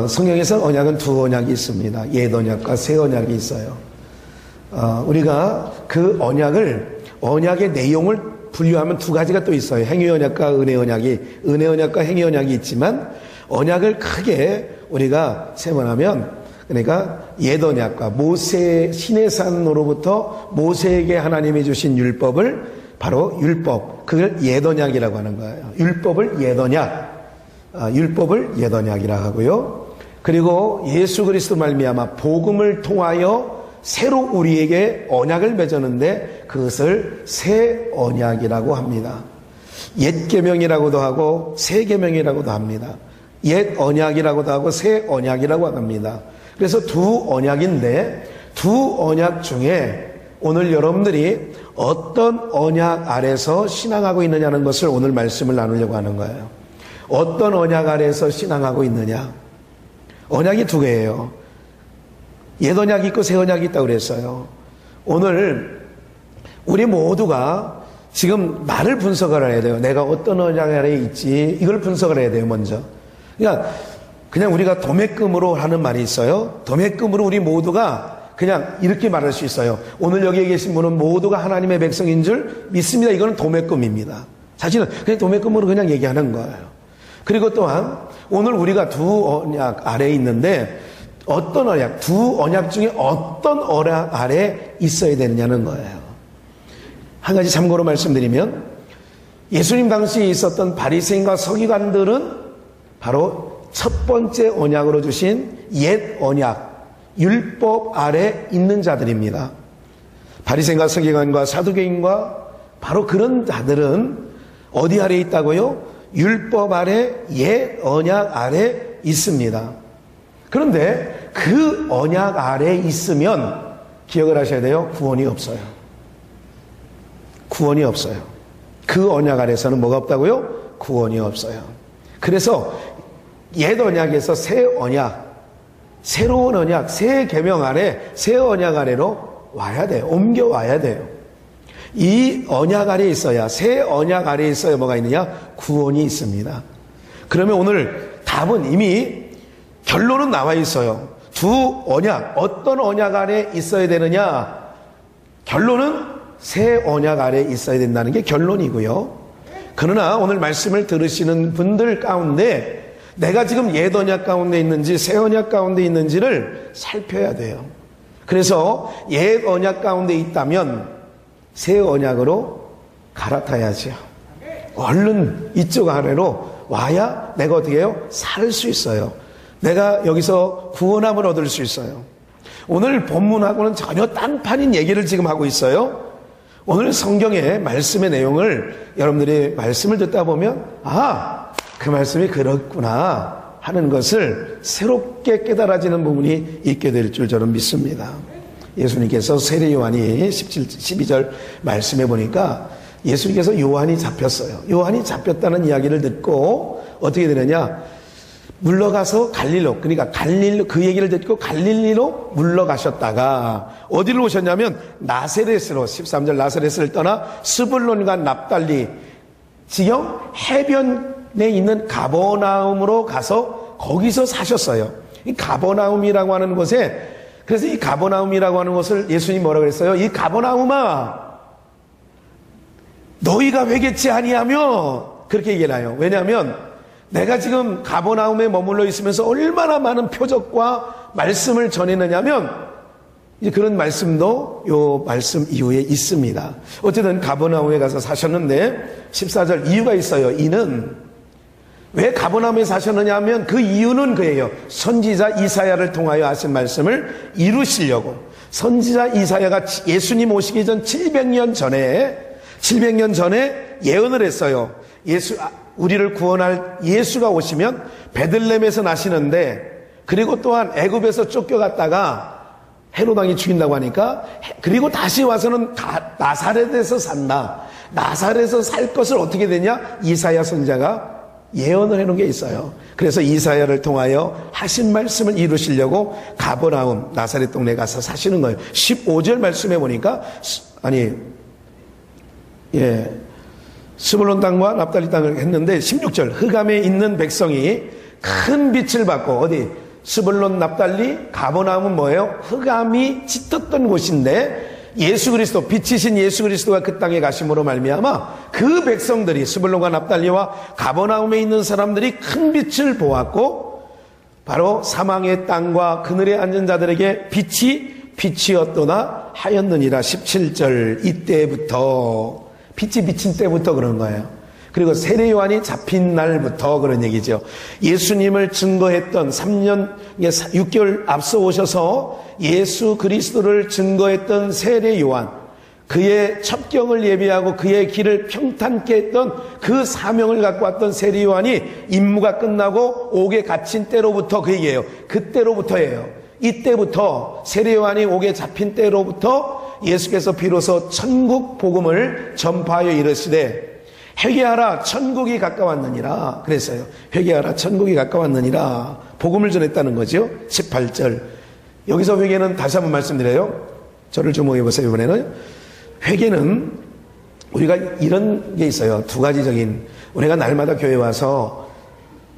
성경에서 언약은 두 언약이 있습니다. 옛 언약과 새 언약이 있어요. 우리가 그 언약의 내용을 분류하면 두 가지가 또 있어요. 행위 언약과 은혜 언약과 행위 언약이 있지만, 언약을 크게 우리가 세분하면, 그러니까 옛 언약과 신의 산으로부터 모세에게 하나님이 주신 율법을 바로 율법, 그걸 옛 언약이라고 하는 거예요. 율법을 옛 언약이라고 하고요. 그리고 예수 그리스도 말미암아 복음을 통하여 새로 우리에게 언약을 맺었는데 그것을 새 언약이라고 합니다. 옛 계명이라고도 하고 새 계명이라고도 합니다. 옛 언약이라고도 하고 새 언약이라고 합니다. 그래서 두 언약인데, 두 언약 중에 오늘 여러분들이 어떤 언약 아래서 신앙하고 있느냐는 것을 오늘 말씀을 나누려고 하는 거예요. 어떤 언약 아래서 신앙하고 있느냐. 언약이 두 개예요. 옛 언약이 있고 새 언약이 있다고 그랬어요. 오늘 우리 모두가 지금 나를 분석을 해야 돼요. 내가 어떤 언약 아래에 있지, 이걸 분석을 해야 돼요. 먼저. 그냥 우리가 도매금으로 하는 말이 있어요. 도매금으로 우리 모두가 그냥 이렇게 말할 수 있어요. 오늘 여기에 계신 분은 모두가 하나님의 백성인 줄 믿습니다. 이거는 도매금입니다. 사실은 그냥 도매금으로 그냥 얘기하는 거예요. 그리고 또한 오늘 우리가 두 언약 아래에 있는데, 어떤 언약, 두 언약 중에 어떤 언약 아래에 있어야 되느냐는 거예요. 한 가지 참고로 말씀드리면, 예수님 당시에 있었던 바리새인과 서기관들은 바로 첫 번째 언약으로 주신 옛 언약, 율법 아래 있는 자들입니다. 바리새인과 서기관과 사두개인과 바로 그런 자들은 어디 아래 있다고요? 율법 아래, 옛 언약 아래 있습니다. 그런데 그 언약 아래 있으면 기억을 하셔야 돼요. 구원이 없어요. 구원이 없어요. 그 언약 아래서는 뭐가 없다고요? 구원이 없어요. 그래서 옛 언약에서 새 언약, 새로운 언약, 새 계명 아래, 새 언약 아래로 와야 돼요. 옮겨와야 돼요. 이 언약 아래에 있어야, 새 언약 아래에 있어야 뭐가 있느냐? 구원이 있습니다. 그러면 오늘 답은 이미 결론은 나와 있어요. 두 언약, 어떤 언약 아래에 있어야 되느냐? 결론은 새 언약 아래에 있어야 된다는 게 결론이고요. 그러나 오늘 말씀을 들으시는 분들 가운데 내가 지금 옛 언약 가운데 있는지 새 언약 가운데 있는지를 살펴야 돼요. 그래서 옛 언약 가운데 있다면 새 언약으로 갈아타야죠. 얼른 이쪽 아래로 와야 내가 어떻게 해요? 살 수 있어요. 내가 여기서 구원함을 얻을 수 있어요. 오늘 본문하고는 전혀 딴판인 얘기를 지금 하고 있어요. 오늘 성경의 말씀의 내용을 여러분들이 말씀을 듣다 보면 그 말씀이 그렇구나 하는 것을 새롭게 깨달아지는 부분이 있게 될 줄 저는 믿습니다. 예수님께서 세례 요한이 12절 말씀해 보니까 예수님께서 요한이 잡혔어요. 요한이 잡혔다는 이야기를 듣고 어떻게 되느냐? 물러가서 갈릴로, 그러니까 갈릴로, 그 얘기를 듣고 갈릴리로 물러가셨다가 어디로 오셨냐면 나사렛으로, 13절 나사렛을 떠나 스불론과 납달리 지경 해변에 있는 가버나움으로 가서 거기서 사셨어요. 이 가버나움이라고 하는 곳에, 그래서 이 가버나움이라고 하는 곳을 예수님이 뭐라고 그랬어요? 이 가버나움아, 너희가 회개치 아니하며, 그렇게 얘기해놔요. 왜냐하면 내가 지금 가버나움에 머물러 있으면서 얼마나 많은 표적과 말씀을 전했느냐면 이제 그런 말씀도 요 말씀 이후에 있습니다. 어쨌든 가버나움에 가서 사셨는데 14절 이유가 있어요. 이는 왜 가버나움에 사셨느냐 하면 그 이유는 그예요. 선지자 이사야를 통하여 하신 말씀을 이루시려고. 선지자 이사야가 예수님 오시기 전 700년 전에 예언을 했어요. 우리를 구원할 예수가 오시면 베들레헴에서 나시는데, 그리고 또한 애굽에서 쫓겨갔다가 헤롯 왕이 죽인다고 하니까, 그리고 다시 와서는 나사렛에서 산다. 나사렛에서 살 것을 어떻게 되냐? 이사야 선지자가 예언을 해놓은 게 있어요. 그래서 이사야를 통하여 하신 말씀을 이루시려고 가버나움, 나사렛 동네에 가서 사시는 거예요. 15절 말씀해 보니까 스불론 땅과 납달리 땅을 했는데 16절 흑암에 있는 백성이 큰 빛을 받고 어디 스불론 납달리 가버나움은 뭐예요? 흑암이 짙었던 곳인데 예수 그리스도 빛이신 예수 그리스도가 그 땅에 가심으로 말미암아 그 백성들이 스불론과 납달리와 가버나움에 있는 사람들이 큰 빛을 보았고 바로 사망의 땅과 그늘에 앉은 자들에게 빛이었도다 하였느니라. 17절 이때부터 빛이 비친 때부터 그런 거예요. 그리고 세례 요한이 잡힌 날부터 그런 얘기죠. 예수님을 증거했던 3년 6개월 앞서 오셔서 예수 그리스도를 증거했던 세례 요한, 그의 첩경을 예비하고 그의 길을 평탄케 했던 그 사명을 갖고 왔던 세례 요한이 임무가 끝나고 옥에 갇힌 때로부터 그 얘기예요. 그때로부터예요. 이때부터 세례 요한이 옥에 잡힌 때로부터 예수께서 비로소 천국 복음을 전파하여 이르시되 회개하라 천국이 가까웠느니라 그랬어요. 회개하라 천국이 가까웠느니라 복음을 전했다는 거죠. 18절 여기서 회개는 다시 한번 말씀드려요. 저를 주목해 보세요. 이번에는 회개는 우리가 이런 게 있어요. 두 가지적인, 우리가 날마다 교회 와서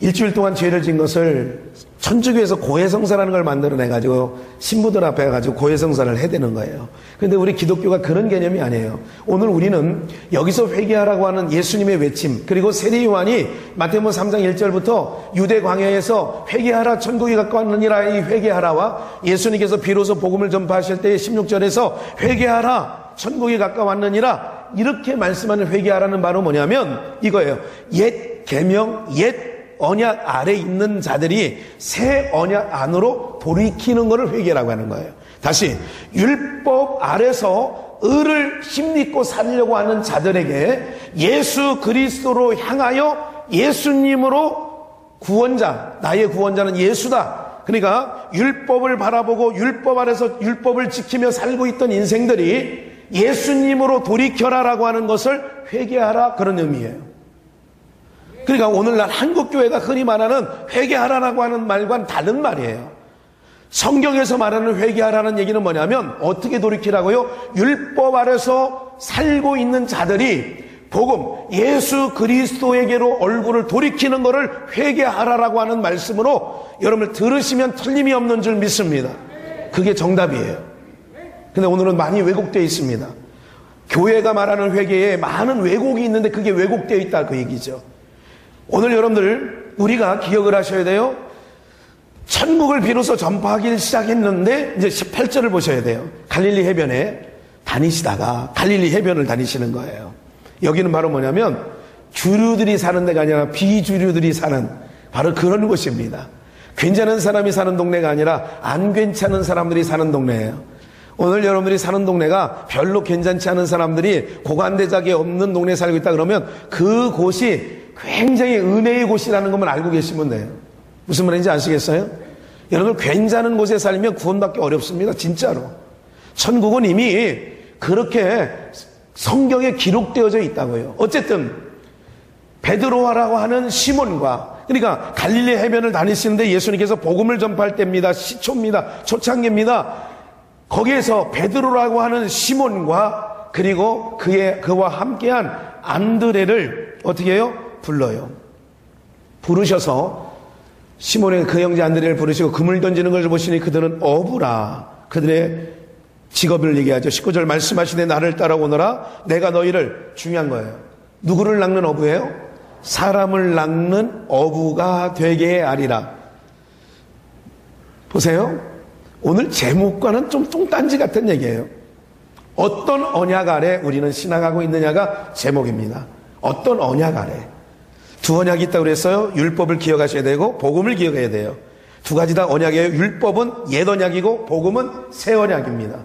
일주일 동안 죄를 지은 것을 천주교에서 고해성사라는 걸 만들어내가지고 신부들 앞에 가지고 고해성사를 해대는 거예요. 그런데 우리 기독교가 그런 개념이 아니에요. 오늘 우리는 여기서 회개하라고 하는 예수님의 외침, 그리고 세례 요한이 마태복음 3장 1절부터 유대 광야에서 회개하라 천국이 가까웠느니라 이 회개하라와 예수님께서 비로소 복음을 전파하실 때의 16절에서 회개하라 천국이 가까웠느니라 이렇게 말씀하는 회개하라는 바로 뭐냐면 이거예요. 옛 계명, 옛 언약 아래 있는 자들이 새 언약 안으로 돌이키는 것을 회개라고 하는 거예요. 다시 율법 아래서 의를 힘입고 살려고 하는 자들에게 예수 그리스도로 향하여 예수님으로 구원자, 나의 구원자는 예수다. 그러니까 율법을 바라보고 율법 아래서 율법을 지키며 살고 있던 인생들이 예수님으로 돌이켜라라고 하는 것을 회개하라 그런 의미예요. 그러니까 오늘날 한국교회가 흔히 말하는 회개하라라고 하는 말과는 다른 말이에요. 성경에서 말하는 회개하라는 얘기는 뭐냐면 어떻게 돌이키라고요? 율법 아래서 살고 있는 자들이 복음, 예수 그리스도에게로 얼굴을 돌이키는 것을 회개하라라고 하는 말씀으로 여러분들 들으시면 틀림이 없는 줄 믿습니다. 그게 정답이에요. 근데 오늘은 많이 왜곡되어 있습니다. 교회가 말하는 회개에 많은 왜곡이 있는데 그게 왜곡되어 있다 그 얘기죠. 오늘 여러분들 우리가 기억을 하셔야 돼요. 천국을 비로소 전파하기 시작했는데 이제 18절을 보셔야 돼요. 갈릴리 해변에 다니시다가 갈릴리 해변을 다니시는 거예요. 여기는 바로 뭐냐면 주류들이 사는 데가 아니라 비주류들이 사는 바로 그런 곳입니다. 괜찮은 사람이 사는 동네가 아니라 안 괜찮은 사람들이 사는 동네예요. 오늘 여러분들이 사는 동네가 별로 괜찮지 않은 사람들이 고관대작이 없는 동네에 살고 있다 그러면 그 곳이 굉장히 은혜의 곳이라는 것만 알고 계시면 돼요. 무슨 말인지 아시겠어요? 여러분 괜찮은 곳에 살면 구원받기 어렵습니다. 진짜로. 천국은 이미 그렇게 성경에 기록되어져 있다고요. 어쨌든 베드로라고 하는 시몬과 그러니까 갈릴리 해변을 다니시는데 예수님께서 복음을 전파할 때입니다. 시초입니다. 초창기입니다. 거기에서 베드로라고 하는 시몬과 그리고 그와 함께한 안드레를 어떻게 해요? 불러요. 부르셔서 시몬의 그 형제 안드레를 부르시고 금을 던지는 것을 보시니 그들은 어부라. 그들의 직업을 얘기하죠. 19절 말씀하시되 나를 따라오너라. 내가 너희를, 중요한 거예요. 누구를 낚는 어부예요? 사람을 낚는 어부가 되게 하리라. 보세요. 오늘 제목과는 좀 똥딴지 같은 얘기예요. 어떤 언약 아래 우리는 신앙하고 있느냐가 제목입니다. 어떤 언약 아래. 두 언약이 있다고 그랬어요. 율법을 기억하셔야 되고 복음을 기억해야 돼요. 두 가지 다 언약이에요. 율법은 옛 언약이고 복음은 새 언약입니다.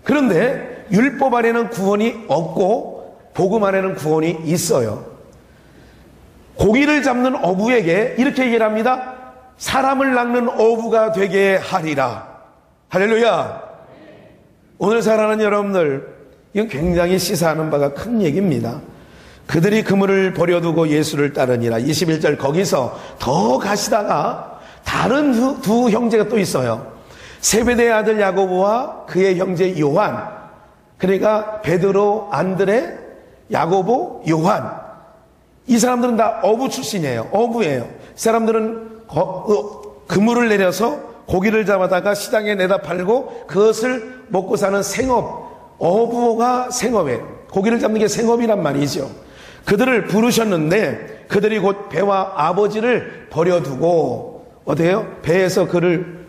그런데 율법 아래는 구원이 없고 복음 아래는 구원이 있어요. 고기를 잡는 어부에게 이렇게 얘기를 합니다. 사람을 낚는 어부가 되게 하리라. 할렐루야. 오늘 살아가는 여러분들, 이건 굉장히 시사하는 바가 큰 얘기입니다. 그들이 그물을 버려두고 예수를 따르니라. 21절 거기서 더 가시다가 다른 두 형제가 또 있어요. 세베대의 아들 야고보와 그의 형제 요한. 그러니까 베드로, 안드레, 야고보, 요한. 이 사람들은 다 어부 출신이에요. 어부예요. 이 사람들은 그물을 내려서 고기를 잡아다가 시장에 내다 팔고 그것을 먹고 사는 생업, 어부가 생업이에요. 고기를 잡는 게 생업이란 말이죠. 그들을 부르셨는데 그들이 곧 배와 아버지를 버려두고 어때요? 배에서 그를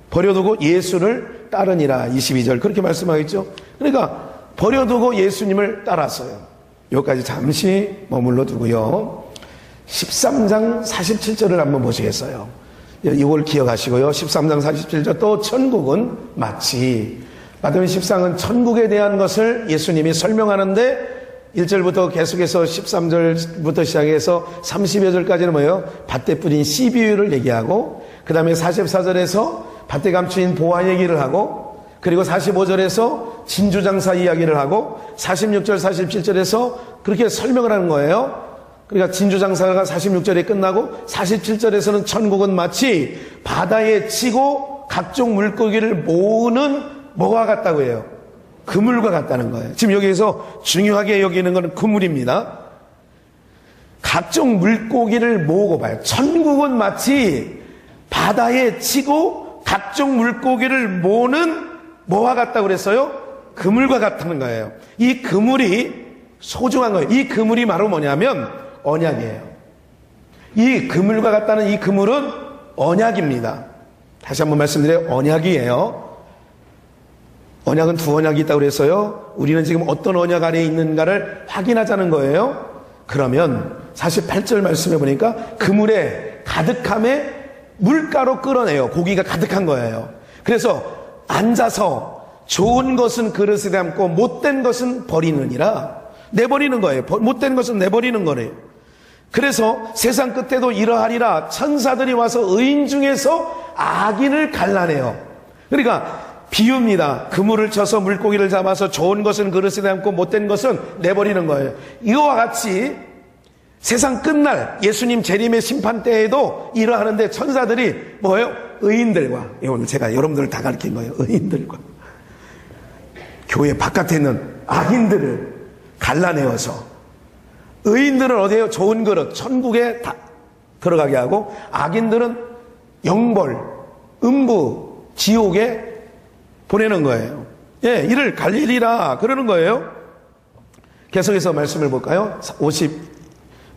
버려두고 예수를 따르니라. 22절 그렇게 말씀하겠죠. 그러니까 버려두고 예수님을 따랐어요. 여기까지 잠시 머물러 두고요. 13장 47절을 한번 보시겠어요. 이걸 기억하시고요. 13장 47절 또 천국은 마치 마태복음 13은 천국에 대한 것을 예수님이 설명하는데 1절부터 계속해서 13절부터 시작해서 30여 절까지는 뭐예요? 밭대 뿌린 씨 비유를 얘기하고 그 다음에 44절에서 밭대 감추인 보화 얘기를 하고 그리고 45절에서 진주장사 이야기를 하고 46절 47절에서 그렇게 설명을 하는 거예요. 그러니까 진주장사가 46절에 끝나고 47절에서는 천국은 마치 바다에 치고 각종 물고기를 모으는 뭐와 같다고 해요? 그물과 같다는 거예요. 지금 여기에서 중요하게 여기는 것은 그물입니다. 각종 물고기를 모으고 봐요. 천국은 마치 바다에 치고 각종 물고기를 모으는 뭐와 같다고 그랬어요? 그물과 같다는 거예요. 이 그물이 소중한 거예요. 이 그물이 바로 뭐냐면 언약이에요. 이 그물과 같다는 이 그물은 언약입니다. 다시 한번 말씀드려요. 언약이에요. 언약은 두 언약이 있다고 그랬어요. 우리는 지금 어떤 언약 안에 있는가를 확인하자는 거예요. 그러면 48절 말씀해 보니까 그물에 가득함에 물가로 끌어내요. 고기가 가득한 거예요. 그래서 앉아서 좋은 것은 그릇에 담고 못된 것은 버리느니라. 내버리는 거예요. 못된 것은 내버리는 거래요. 그래서 세상 끝에도 이러하리라. 천사들이 와서 의인 중에서 악인을 갈라내요. 그러니까 비유입니다. 그물을 쳐서 물고기를 잡아서 좋은 것은 그릇에 담고 못된 것은 내버리는 거예요. 이와 같이 세상 끝날 예수님 재림의 심판 때에도 이러하는데 천사들이 뭐예요? 의인들과, 오늘 제가 여러분들을 다 가르친 거예요. 의인들과 교회 바깥에 있는 악인들을 갈라내어서 의인들은 어디에요? 좋은 그릇 천국에 다 들어가게 하고 악인들은 영벌, 음부, 지옥에 보내는 거예요. 예, 이를 갈리리라 그러는 거예요. 계속해서 말씀을 볼까요?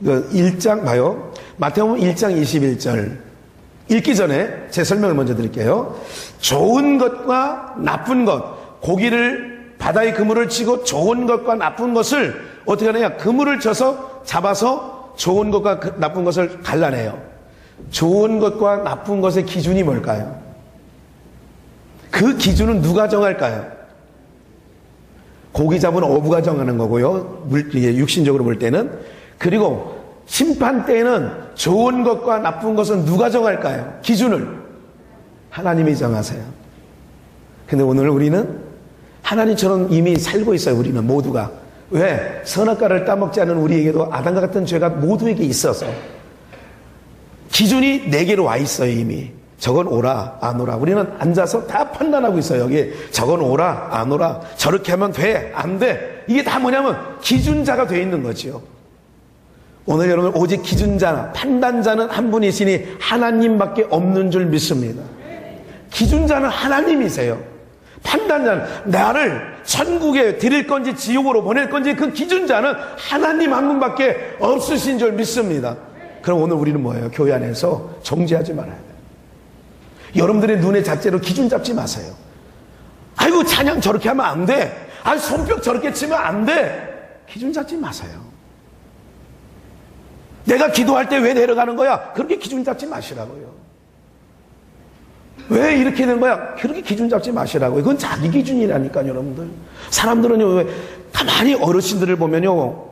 1장 봐요. 마태복음 1장 21절 읽기 전에 제 설명을 먼저 드릴게요. 좋은 것과 나쁜 것, 고기를 바다에 그물을 치고 좋은 것과 나쁜 것을 어떻게 하느냐? 그물을 쳐서 잡아서 좋은 것과 나쁜 것을 갈라내요. 좋은 것과 나쁜 것의 기준이 뭘까요? 그 기준은 누가 정할까요? 고기 잡은 어부가 정하는 거고요. 육신적으로 볼 때는. 그리고 심판 때에는 좋은 것과 나쁜 것은 누가 정할까요? 기준을 하나님이 정하세요. 근데 오늘 우리는 하나님처럼 이미 살고 있어요. 우리는 모두가. 왜? 선악과를 따먹지 않은 우리에게도 아담과 같은 죄가 모두에게 있어서 기준이 4개로 와 있어요. 이미. 저건 오라 안 오라. 우리는 앉아서 다 판단하고 있어요. 여기 저건 오라 안 오라. 저렇게 하면 돼 안 돼. 이게 다 뭐냐면 기준자가 돼 있는 거죠. 오늘 여러분 오직 기준자 판단자는 한 분이시니 하나님밖에 없는 줄 믿습니다. 기준자는 하나님이세요. 판단자는 나를 천국에 드릴 건지 지옥으로 보낼 건지 그 기준자는 하나님 한 분밖에 없으신 줄 믿습니다. 그럼 오늘 우리는 뭐예요? 교회 안에서 정죄하지 말아야 돼요. 여러분들의 눈의 잣대로 기준 잡지 마세요. 아이고 찬양 저렇게 하면 안 돼. 아이 손뼉 저렇게 치면 안 돼. 기준 잡지 마세요. 내가 기도할 때 왜 내려가는 거야? 그렇게 기준 잡지 마시라고요. 왜 이렇게 된 거야? 그렇게 기준 잡지 마시라고요. 그건 자기 기준이라니까요, 여러분들. 사람들은요, 왜 가만히 어르신들을 보면요,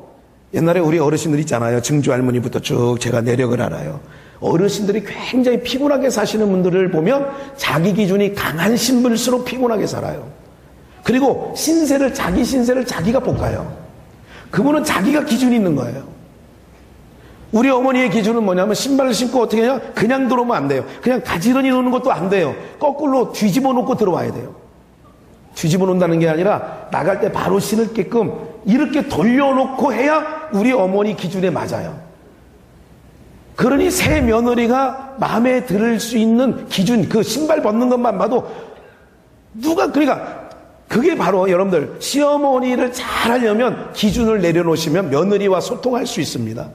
옛날에 우리 어르신들 있잖아요. 증조 할머니부터 쭉 제가 내력을 알아요. 어르신들이 굉장히 피곤하게 사시는 분들을 보면 자기 기준이 강한 신분일수록 피곤하게 살아요. 그리고 자기 신세를 자기가 볶아요. 그분은 자기가 기준이 있는 거예요. 우리 어머니의 기준은 뭐냐면 신발을 신고 어떻게 해요? 그냥 들어오면 안 돼요. 그냥 가지런히 노는 것도 안 돼요. 거꾸로 뒤집어 놓고 들어와야 돼요. 뒤집어 놓는다는 게 아니라 나갈 때 바로 신을게끔 이렇게 돌려놓고 해야 우리 어머니 기준에 맞아요. 그러니 새 며느리가 마음에 들 수 있는 기준, 그 신발 벗는 것만 봐도 그러니까 그게 바로 여러분들 시어머니를 잘 하려면 기준을 내려놓으시면 며느리와 소통할 수 있습니다.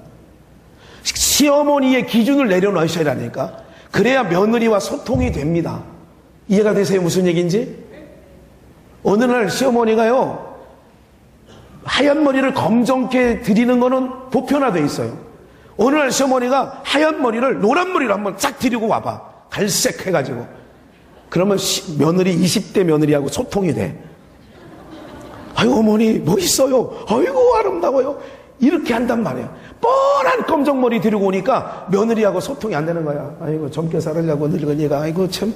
시어머니의 기준을 내려놓으셔야 하니까 그래야 며느리와 소통이 됩니다. 이해가 되세요? 무슨 얘기인지? 어느 날 시어머니가요 하얀 머리를 검정게 드리는 거는 보편화되어 있어요. 어느 날 시어머니가 하얀 머리를 노란 머리로 한번 쫙 드리고 와봐. 갈색 해가지고. 그러면 며느리 20대 며느리하고 소통이 돼. 아이고 어머니 멋있어요. 아이고 아름다워요. 이렇게 한단 말이에요. 뻔한 검정머리 들고 오니까 며느리하고 소통이 안 되는 거야. 아이고 젊게 살으려고 늙은이가 아이고 참.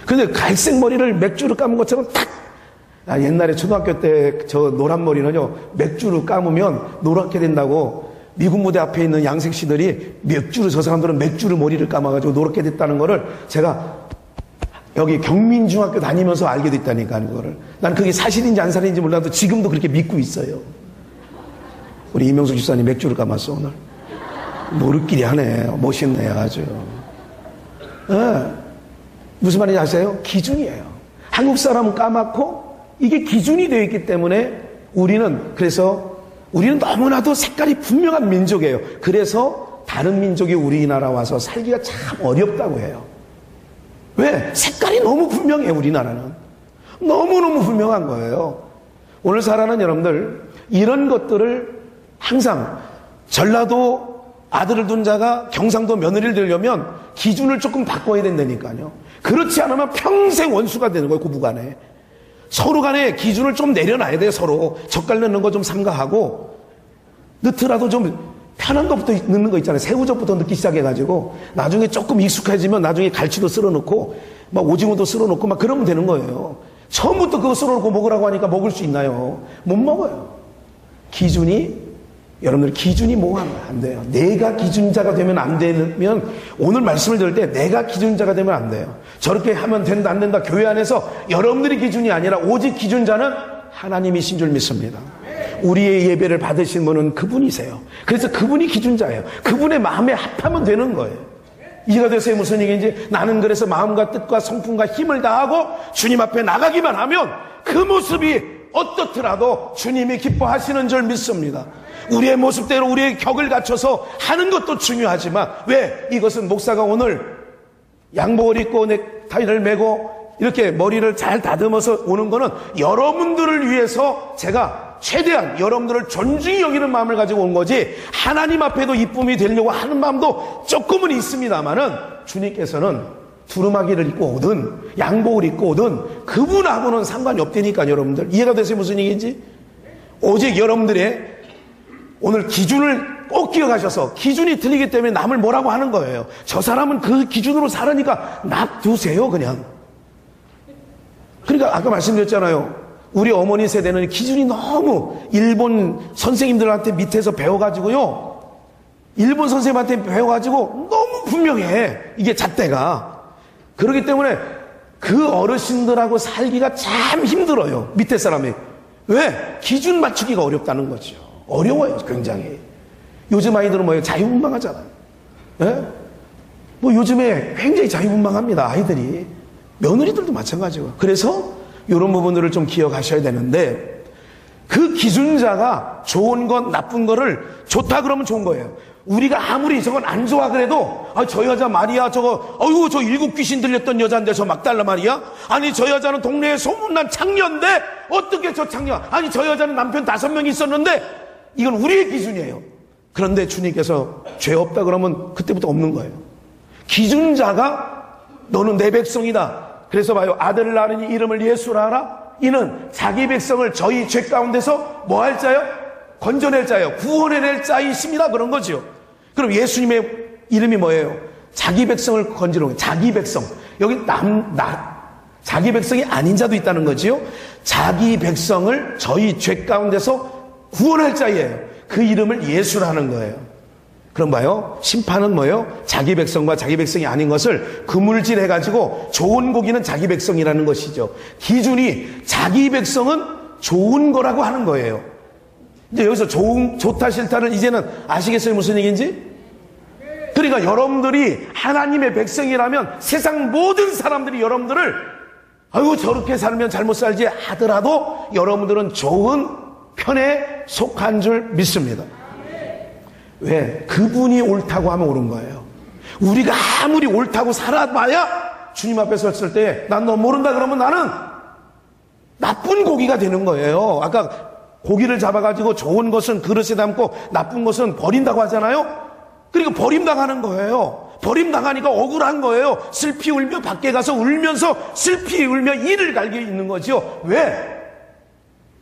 근데 갈색 머리를 맥주를 감은 것처럼 탁. 옛날에 초등학교 때 저 노란 머리는요 맥주를 감으면 노랗게 된다고 미군 무대 앞에 있는 양색시들이 저 사람들은 맥주를 머리를 감아가지고 노랗게 됐다는 거를 제가 여기 경민중학교 다니면서 알게 됐다니까, 그거를. 난 그게 사실인지 안 사실인지 몰라도 지금도 그렇게 믿고 있어요. 우리 이명숙 집사님 맥주를 감았어, 오늘. 노릇끼리 하네. 멋있네, 아주. 네. 무슨 말인지 아세요? 기준이에요. 한국 사람은 까맣고, 이게 기준이 되어 있기 때문에 우리는 너무나도 색깔이 분명한 민족이에요. 그래서 다른 민족이 우리나라 와서 살기가 참 어렵다고 해요. 왜? 색깔이 너무 분명해요, 우리나라는. 너무너무 분명한 거예요. 오늘 살아는 여러분들, 이런 것들을 항상 전라도 아들을 둔 자가 경상도 며느리를 들려면 기준을 조금 바꿔야 된다니까요. 그렇지 않으면 평생 원수가 되는 거예요, 고부간에. 서로 간에 기준을 좀 내려놔야 돼요, 서로. 젓갈 넣는 거 좀 삼가하고, 넣더라도 좀 편한 것부터 넣는 거 있잖아요. 새우젓부터 넣기 시작해가지고, 나중에 조금 익숙해지면 나중에 갈치도 썰어 넣고, 막 오징어도 썰어 넣고, 막 그러면 되는 거예요. 처음부터 그거 썰어 놓고 먹으라고 하니까 먹을 수 있나요? 못 먹어요. 여러분들 기준이 뭐하면 안 돼요. 내가 기준자가 되면 안 되면, 오늘 말씀을 들을 때 내가 기준자가 되면 안 돼요. 저렇게 하면 된다 안 된다 교회 안에서 여러분들이 기준이 아니라 오직 기준자는 하나님이신 줄 믿습니다. 우리의 예배를 받으신 분은 그분이세요. 그래서 그분이 기준자예요. 그분의 마음에 합하면 되는 거예요. 이해가 되세요? 무슨 얘기인지? 나는 그래서 마음과 뜻과 성품과 힘을 다하고 주님 앞에 나가기만 하면 그 모습이 어떻더라도 주님이 기뻐하시는 줄 믿습니다. 우리의 모습대로 우리의 격을 갖춰서 하는 것도 중요하지만, 왜? 이것은 목사가 오늘 양복을 입고 넥타이를 메고 이렇게 머리를 잘 다듬어서 오는 거는 여러분들을 위해서 제가 최대한 여러분들을 존중히 여기는 마음을 가지고 온 거지, 하나님 앞에도 이쁨이 되려고 하는 마음도 조금은 있습니다만은, 주님께서는 두루마기를 입고 오든 양복을 입고 오든 그분하고는 상관이 없다니까. 여러분들 이해가 되세요? 무슨 얘기인지? 오직 여러분들의 오늘 기준을 꼭 기억하셔서, 기준이 틀리기 때문에 남을 뭐라고 하는 거예요. 저 사람은 그 기준으로 살으니까 놔두세요, 그냥. 그러니까 아까 말씀드렸잖아요. 우리 어머니 세대는 기준이 너무 일본 선생님들한테 밑에서 배워가지고요. 일본 선생님한테 배워가지고 너무 분명해, 이게 잣대가. 그렇기 때문에 그 어르신들하고 살기가 참 힘들어요, 밑에 사람이. 왜? 기준 맞추기가 어렵다는 거죠. 어려워요, 굉장히. 요즘 아이들은 뭐예요? 자유분방하잖아요. 예? 뭐 요즘에 굉장히 자유분방합니다, 아이들이. 며느리들도 마찬가지고. 그래서 이런 부분들을 좀 기억하셔야 되는데, 그 기준자가 좋은 것, 나쁜 거를 좋다 그러면 좋은 거예요. 우리가 아무리 저건 안 좋아 그래도, 저 여자 말이야, 어이구, 저 일곱 귀신 들렸던 여자인데 저 막달라 말이야? 아니, 저 여자는 동네에 소문난 창녀인데, 어떻게 저 창녀? 아니, 저 여자는 남편 5명이 있었는데, 이건 우리의 기준이에요. 그런데 주님께서 죄 없다 그러면 그때부터 없는 거예요. 기준자가 너는 내 백성이다. 그래서 봐요. 아들을 낳으니 이름을 예수라 하라. 이는 자기 백성을 저희 죄 가운데서 뭐 할 자요? 건져낼 자요. 구원해낼 자이십니다. 그런 거죠. 그럼 예수님의 이름이 뭐예요? 자기 백성을 건지는 거예요. 자기 백성. 여기 자기 백성이 아닌 자도 있다는 거지요. 자기 백성을 저희 죄 가운데서 구원할 자예요. 그 이름을 예수라는 거예요. 그럼 봐요. 심판은 뭐예요? 자기 백성과 자기 백성이 아닌 것을 그물질 해가지고 좋은 고기는 자기 백성이라는 것이죠. 기준이 자기 백성은 좋은 거라고 하는 거예요. 이제 여기서 좋다 싫다를 이제는 아시겠어요? 무슨 얘기인지? 그러니까 여러분들이 하나님의 백성이라면 세상 모든 사람들이 여러분들을 아이고 저렇게 살면 잘못 살지 하더라도 여러분들은 좋은 편에 속한 줄 믿습니다. 왜? 그분이 옳다고 하면 옳은 거예요. 우리가 아무리 옳다고 살아봐야 주님 앞에 섰을 때 난 너 모른다 그러면 나는 나쁜 고기가 되는 거예요. 아까 고기를 잡아가지고 좋은 것은 그릇에 담고 나쁜 것은 버린다고 하잖아요. 그러니까 버림당하는 거예요. 버림당하니까 억울한 거예요. 슬피 울며 밖에 가서 울면서 슬피 울며 이를 갈게 있는 거죠. 왜?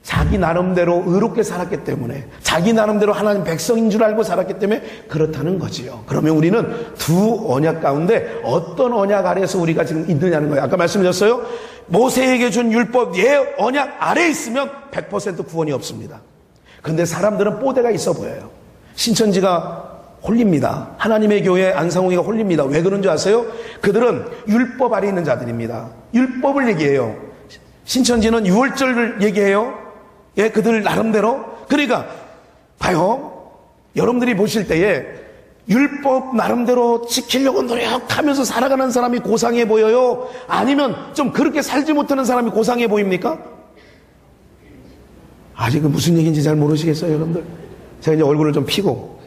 자기 나름대로 의롭게 살았기 때문에, 자기 나름대로 하나님 백성인 줄 알고 살았기 때문에 그렇다는 거지요. 그러면 우리는 두 언약 가운데 어떤 언약 아래에서 우리가 지금 있느냐는 거예요. 아까 말씀드렸어요. 모세에게 준 율법 언약 아래에 있으면 100% 구원이 없습니다. 그런데 사람들은 뽀대가 있어 보여요. 신천지가 홀립니다. 하나님의 교회 안상홍이가 홀립니다. 왜 그런 줄 아세요? 그들은 율법 아래 있는 자들입니다. 율법을 얘기해요. 신천지는 유월절을 얘기해요. 예, 그들 나름대로. 그러니까 봐요. 여러분들이 보실 때에 율법 나름대로 지키려고 노력하면서 살아가는 사람이 고상해 보여요? 아니면 좀 그렇게 살지 못하는 사람이 고상해 보입니까? 아직은 무슨 얘기인지 잘 모르시겠어요, 여러분들? 제가 이제 얼굴을 좀 피고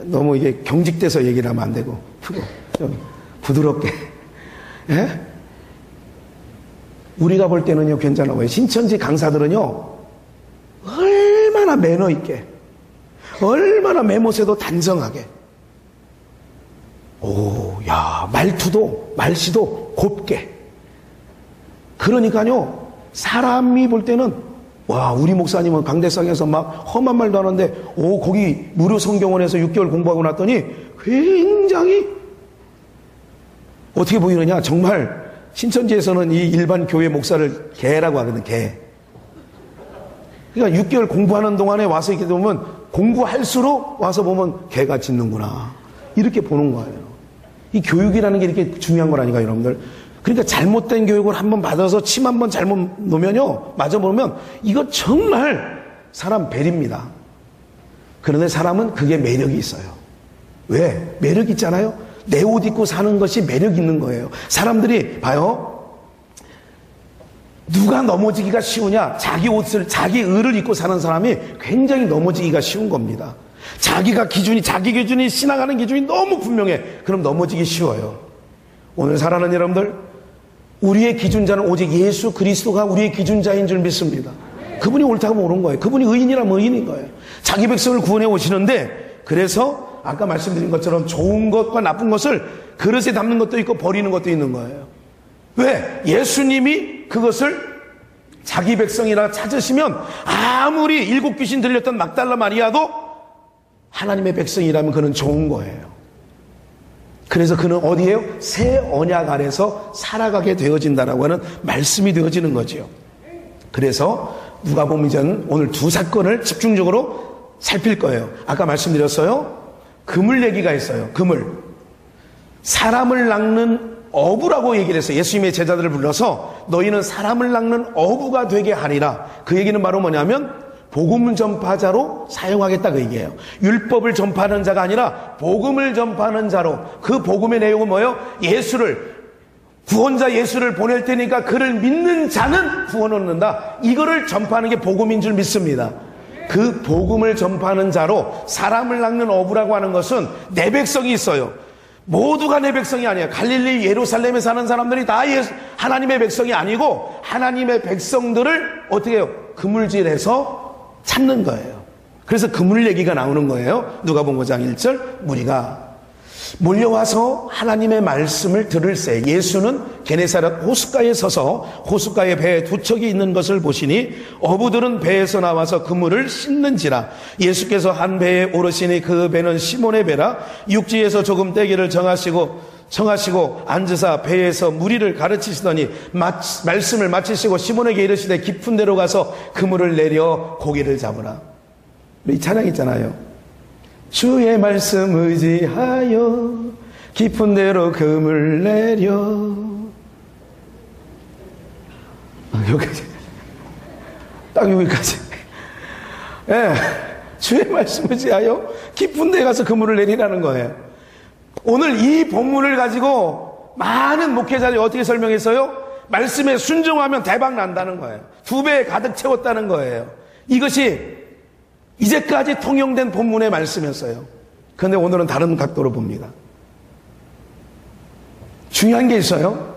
너무 이게 경직돼서 얘기를 하면 안 되고 푸고 좀 부드럽게. 예? 우리가 볼 때는요 괜찮아 보여요. 신천지 강사들은요 얼마나 매너 있게, 얼마나 메모세도 단정하게, 말씨도 곱게. 그러니까요 사람이 볼 때는 와, 우리 목사님은 강대상에서 막 험한 말도 하는데 거기 무료 성경원에서 6개월 공부하고 났더니 굉장히 어떻게 보이느냐, 정말 신천지에서는 이 일반 교회 목사를 개라고 하거든, 개. 그러니까 6개월 공부하는 동안에 와서 이렇게 보면 공부할수록 와서 보면 개가 짖는구나 이렇게 보는 거예요. 이 교육이라는 게 이렇게 중요한 거라니까, 여러분들. 그러니까 잘못된 교육을 한번 받아서 침 한번 잘못 놓으면요, 맞아보면 이거 정말 사람 벨입니다. 그런데 사람은 그게 매력이 있어요. 왜? 매력 있잖아요. 내 옷 입고 사는 것이 매력 있는 거예요. 사람들이 봐요. 누가 넘어지기가 쉬우냐? 자기 옷을, 자기 의를 입고 사는 사람이 굉장히 넘어지기가 쉬운 겁니다. 자기 기준이, 신앙하는 기준이 너무 분명해. 그럼 넘어지기 쉬워요. 오늘 살아가는 여러분들, 우리의 기준자는 오직 예수 그리스도가 우리의 기준자인 줄 믿습니다. 그분이 옳다고 옳은 거예요. 그분이 의인이라면 의인인 거예요. 자기 백성을 구원해 오시는데, 그래서 아까 말씀드린 것처럼 좋은 것과 나쁜 것을 그릇에 담는 것도 있고 버리는 것도 있는 거예요. 왜? 예수님이 그것을 자기 백성이라 찾으시면 아무리 일곱 귀신 들렸던 막달라 마리아도 하나님의 백성이라면 그는 좋은 거예요. 그래서 그는 어디에요? 새 언약 아래서 살아가게 되어진다라고 하는 말씀이 되어지는 거죠. 그래서 누가복음 이전 오늘 두 사건을 집중적으로 살필 거예요. 아까 말씀드렸어요. 그물 얘기가 있어요. 그물. 사람을 낚는 어부라고 얘기를 했어요. 예수님의 제자들을 불러서 너희는 사람을 낚는 어부가 되게 하리라. 그 얘기는 바로 뭐냐면 복음 전파자로 사용하겠다 그 얘기예요. 율법을 전파하는 자가 아니라 복음을 전파하는 자로. 그 복음의 내용은 뭐예요? 구원자 예수를 보낼 테니까 그를 믿는 자는 구원 얻는다. 이거를 전파하는 게 복음인 줄 믿습니다. 그 복음을 전파하는 자로 사람을 낚는 어부라고 하는 것은 내 백성이 있어요. 모두가 내 백성이 아니에요. 갈릴리 예루살렘에 사는 사람들이 다 하나님의 백성이 아니고 하나님의 백성들을 어떻게 해요? 그물질해서 찾는 거예요. 그래서 그물 얘기가 나오는 거예요. 누가복음 5장 1절 무리가 몰려와서 하나님의 말씀을 들을새 예수는 게네사렛 호숫가에 서서 호숫가에 배에 두 척이 있는 것을 보시니 어부들은 배에서 나와서 그물을 씻는지라. 예수께서 한 배에 오르시니 그 배는 시몬의 배라. 육지에서 조금 떼기를 청하시고 앉으사 배에서 무리를 가르치시더니 말씀을 마치시고 시몬에게 이르시되 깊은 데로 가서 그물을 내려 고기를 잡으라. 이 찬양 있잖아요. 주의 말씀 의지하여 깊은 데로 그물 내려. 여기까지. 딱 여기까지. 예, 주의 말씀 의지하여 깊은 데 가서 그물을 내리라는 거예요. 오늘 이 본문을 가지고 많은 목회자들이 어떻게 설명했어요? 말씀에 순종하면 대박 난다는 거예요. 2배 가득 채웠다는 거예요. 이것이 이제까지 통용된 본문의 말씀이었어요. 그런데 오늘은 다른 각도로 봅니다. 중요한 게 있어요.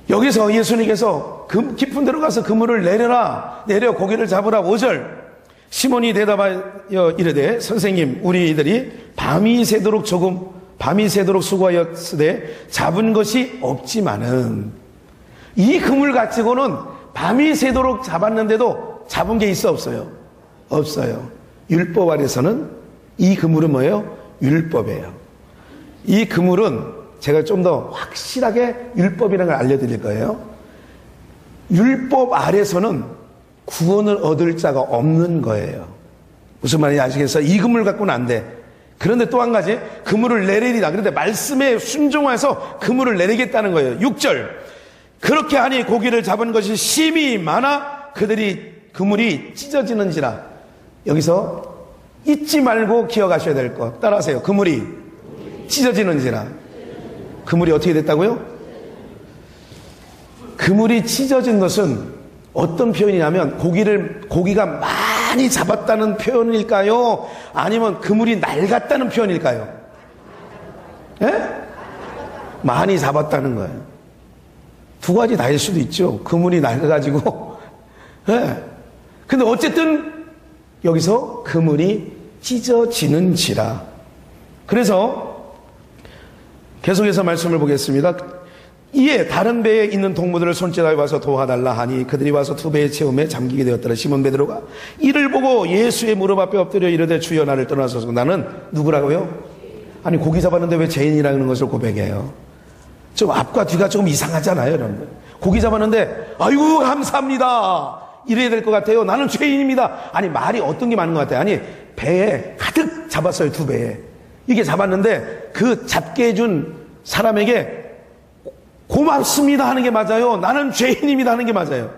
여기서 예수님께서 깊은 데로 가서 그물을 내려 고기를 잡으라. 5절. 시몬이 대답하여 이르되 선생님 우리들이 밤이 새도록 수고하였으되 잡은 것이 없지만은, 이 그물 가지고는 밤이 새도록 잡았는데도 잡은 게 있어 없어요? 없어요. 율법 아래서는 이 그물은 뭐예요? 율법이에요. 이 그물은 제가 좀 더 확실하게 율법이라는 걸 알려드릴 거예요. 율법 아래서는 구원을 얻을 자가 없는 거예요. 무슨 말인지 아시겠어요? 이 그물 갖고는 안 돼. 그런데 또 한 가지, 그물을 내리리라. 그런데 말씀에 순종해서 그물을 내리겠다는 거예요. 6절. 그렇게 하니 고기를 잡은 것이 심히 많아 그물이 찢어지는지라. 여기서 잊지 말고 기억하셔야 될 것. 따라하세요. 그물이 찢어지는지라. 그물이 어떻게 됐다고요? 그물이 찢어진 것은 어떤 표현이냐면 고기가 많이 잡았다는 표현일까요? 아니면 그물이 낡았다는 표현일까요? 예? 많이 잡았다는 거예요. 두 가지 다일 수도 있죠. 그물이 낡아가지고. 예. 근데 어쨌든 여기서 그물이 찢어지는지라. 그래서 계속해서 말씀을 보겠습니다. 이에 다른 배에 있는 동무들을 손짓하여 와서 도와달라 하니 그들이 와서 2배의 채움에 잠기게 되었더라. 시몬 베드로가 이를 보고 예수의 무릎 앞에 엎드려 이르되 주여 나를 떠나소서. 나는 누구라고요? 아니 고기 잡았는데 왜 죄인이라는 것을 고백해요? 좀 앞과 뒤가 조금 이상하잖아요, 여러분들. 고기 잡았는데 아이고 감사합니다 이래야 될 것 같아요. 나는 죄인입니다. 아니 말이 어떤 게 맞는 것 같아요? 아니 배에 가득 잡았어요. 2배에. 이게 잡았는데 그 잡게 해준 사람에게 고맙습니다 하는 게 맞아요? 나는 죄인입니다 하는 게 맞아요?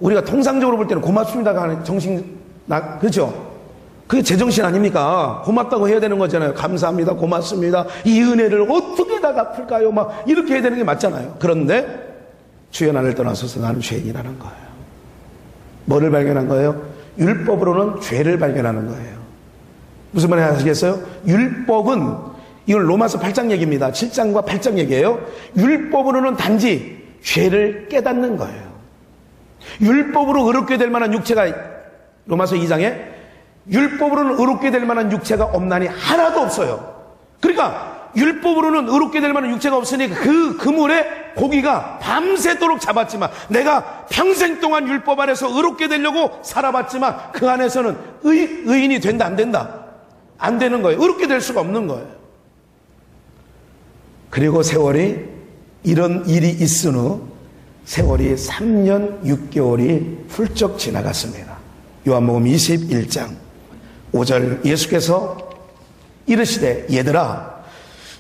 우리가 통상적으로 볼 때는 고맙습니다가 하는 그렇죠? 그게 제정신 아닙니까? 고맙다고 해야 되는 거잖아요. 감사합니다, 고맙습니다. 이 은혜를 어떻게 다 갚을까요? 막 이렇게 해야 되는 게 맞잖아요. 그런데 주여 나를 떠나서서 나는 죄인이라는 거예요. 뭐를 발견한 거예요? 율법으로는 죄를 발견하는 거예요. 무슨 말인지 아시겠어요? 율법은, 이건 로마서 8장 얘기입니다. 7장과 8장 얘기예요. 율법으로는 단지 죄를 깨닫는 거예요. 율법으로 의롭게 될 만한 육체가, 로마서 2장에 율법으로는 의롭게 될 만한 육체가 없나니 하나도 없어요. 그러니까 율법으로는 의롭게 될 만한 육체가 없으니 그 그물에 고기가 밤새도록 잡았지만, 내가 평생 동안 율법 안에서 의롭게 되려고 살아봤지만 그 안에서는 의인이 된다 안 된다? 안 되는 거예요. 의롭게 될 수가 없는 거예요. 그리고 세월이, 이런 일이 있은 후 세월이 3년 6개월이 훌쩍 지나갔습니다. 요한복음 21장 5절 예수께서 이르시되 얘들아